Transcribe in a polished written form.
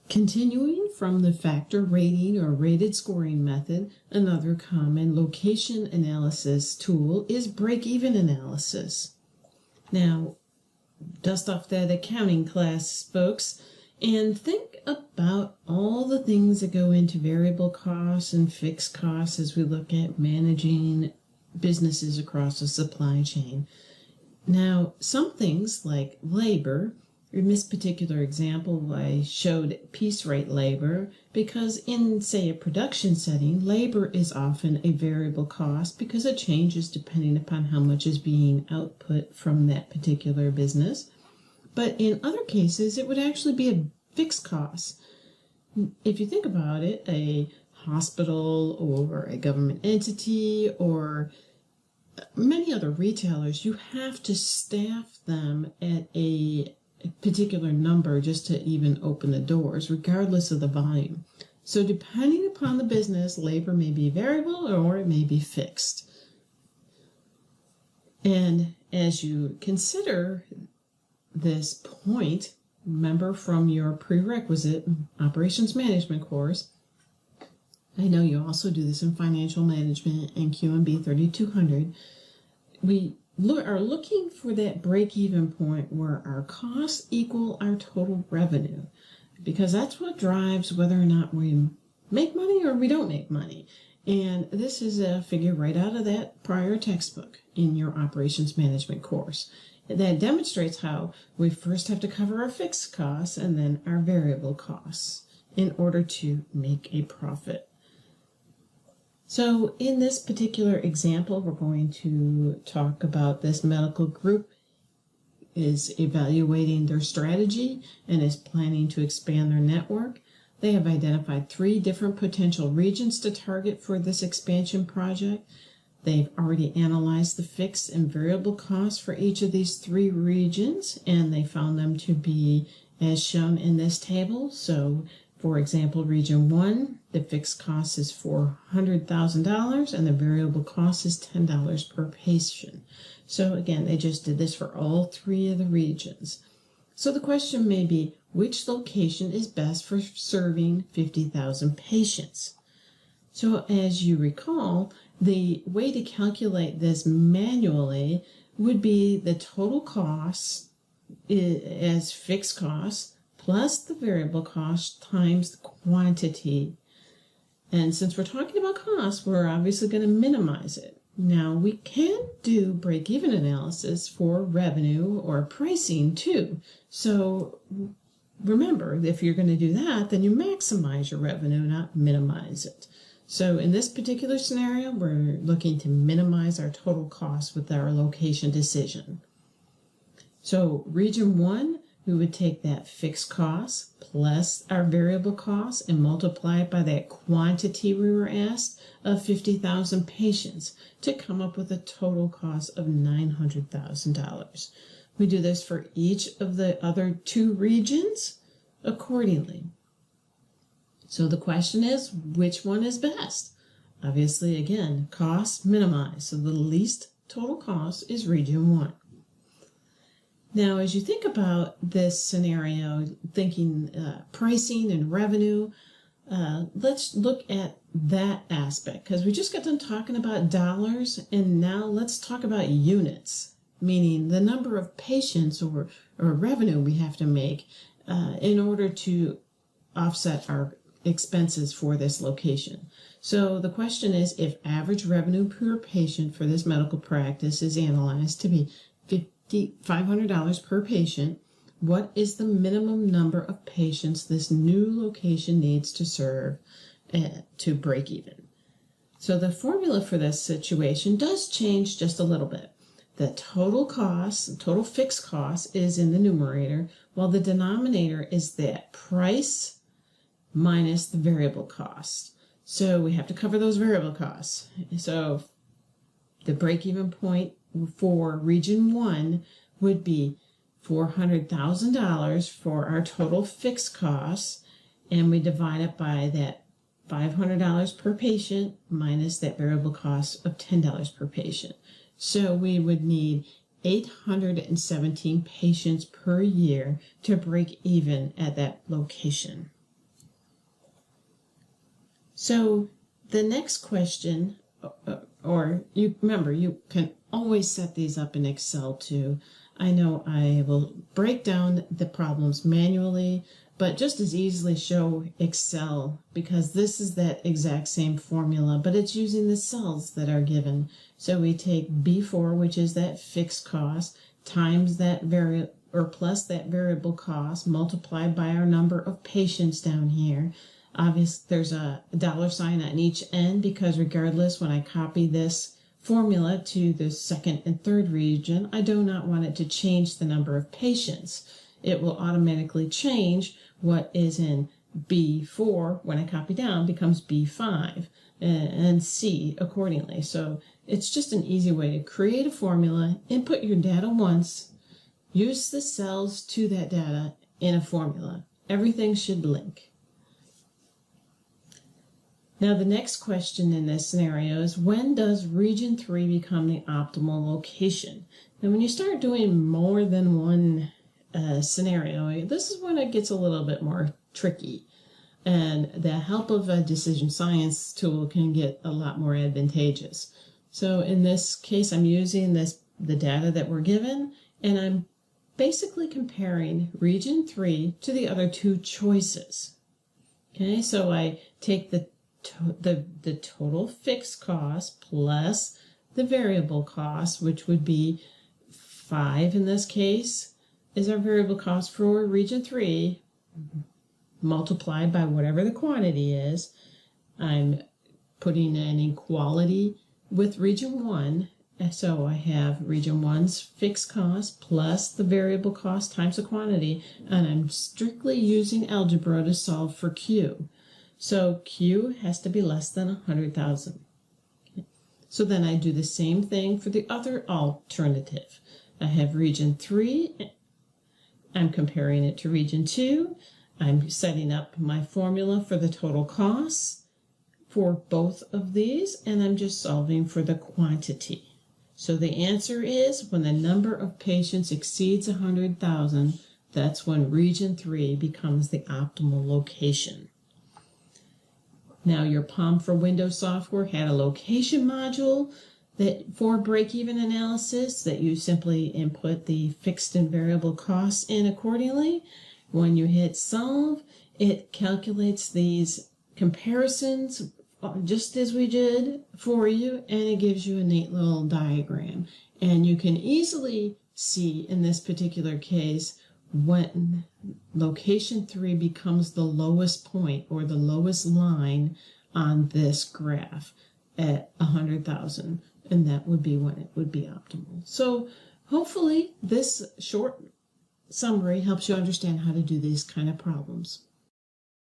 Continuing from the factor rating or rated scoring method, another common location analysis tool is break-even analysis. Now, dust off that accounting class, folks, and think about all the things that go into variable costs and fixed costs as we look at managing businesses across the supply chain. Now, some things like labor, in this particular example, I showed piece rate labor because in, say, a production setting, labor is often a variable cost because it changes depending upon how much is being output from that particular business. But in other cases, it would actually be a fixed cost. If you think about it, a hospital or a government entity or many other retailers, you have to staff them at a particular number just to even open the doors, regardless of the volume. So depending upon the business, labor may be variable or it may be fixed. And as you consider this point, remember from your prerequisite operations management course, I know you also do this in financial management and QMB 3200, we are looking for that break-even point where our costs equal our total revenue, because that's what drives whether or not we make money or we don't make money. And this is a figure right out of that prior textbook in your operations management course. That demonstrates how we first have to cover our fixed costs and then our variable costs in order to make a profit. So in this particular example, we're going to talk about this medical group is evaluating their strategy and is planning to expand their network. They have identified 3 different potential regions to target for this expansion project. They've already analyzed the fixed and variable costs for each of these 3 regions, and they found them to be as shown in this table. So, for example, Region 1, the fixed cost is $400,000 and the variable cost is $10 per patient. So again, they just did this for all 3 of the regions. So the question may be, which location is best for serving 50,000 patients? So as you recall, the way to calculate this manually would be the total costs as fixed costs plus the variable cost times the quantity. And since we're talking about costs, we're obviously going to minimize it. Now, we can do break-even analysis for revenue or pricing too. So remember, if you're going to do that, then you maximize your revenue, not minimize it. So in this particular scenario, we're looking to minimize our total cost with our location decision. So Region 1, we would take that fixed cost plus our variable costs and multiply it by that quantity we were asked of 50,000 patients to come up with a total cost of $900,000. We do this for each of the other 2 regions accordingly. So the question is, which one is best? Obviously, again, cost minimized. So the least total cost is Region 1. Now, as you think about this scenario, thinking pricing and revenue, let's look at that aspect, because we just got done talking about dollars, and now let's talk about units, meaning the number of patients or revenue we have to make in order to offset our expenses for this location. So the question is, if average revenue per patient for this medical practice is analyzed to be $500 per patient, what is the minimum number of patients this new location needs to serve to break even? So the formula for this situation does change just a little bit. The total cost, total fixed cost, is in the numerator, while the denominator is that price minus the variable cost. So we have to cover those variable costs. So the break-even point for Region 1 would be $400,000 for our total fixed costs, and we divide it by that $500 per patient minus that variable cost of $10 per patient. So we would need 817 patients per year to break even at that location. So the next question, or you remember, you can always set these up in Excel too. I know I will break down the problems manually, but just as easily show Excel, because this is that exact same formula, but it's using the cells that are given. So we take B4, which is that fixed cost, times that plus that variable cost, multiplied by our number of patients down here. Obviously, there's a dollar sign on each end, because regardless, when I copy this formula to the second and third region, I do not want it to change the number of patients. It will automatically change what is in B4 when I copy down becomes B5 and C accordingly. So it's just an easy way to create a formula, input your data once, use the cells to that data in a formula. Everything should link. Now the next question in this scenario is, when does region 3 become the optimal location? Now when you start doing more than one scenario, this is when it gets a little bit more tricky, and the help of a decision science tool can get a lot more advantageous. So in this case, I'm using the data that we're given, and I'm basically comparing region 3 to the other two choices. Okay, so I take the total fixed cost plus the variable cost, which would be 5 in this case, is our variable cost for region 3, multiplied by whatever the quantity is. I'm putting an equality with region 1, so I have region 1's fixed cost plus the variable cost times the quantity, and I'm strictly using algebra to solve for Q. So Q has to be less than 100,000. Okay. So then I do the same thing for the other alternative. I have region 3, I'm comparing it to region 2, I'm setting up my formula for the total costs for both of these, and I'm just solving for the quantity. So the answer is, when the number of patients exceeds 100,000, that's when region 3 becomes the optimal location. Now your Palm for Windows software had a location module that for break-even analysis that you simply input the fixed and variable costs in accordingly. When you hit solve, it calculates these comparisons just as we did for you, and it gives you a neat little diagram. And you can easily see in this particular case when location 3 becomes the lowest point or the lowest line on this graph at 100,000, and that would be when it would be optimal. So hopefully this short summary helps you understand how to do these kind of problems.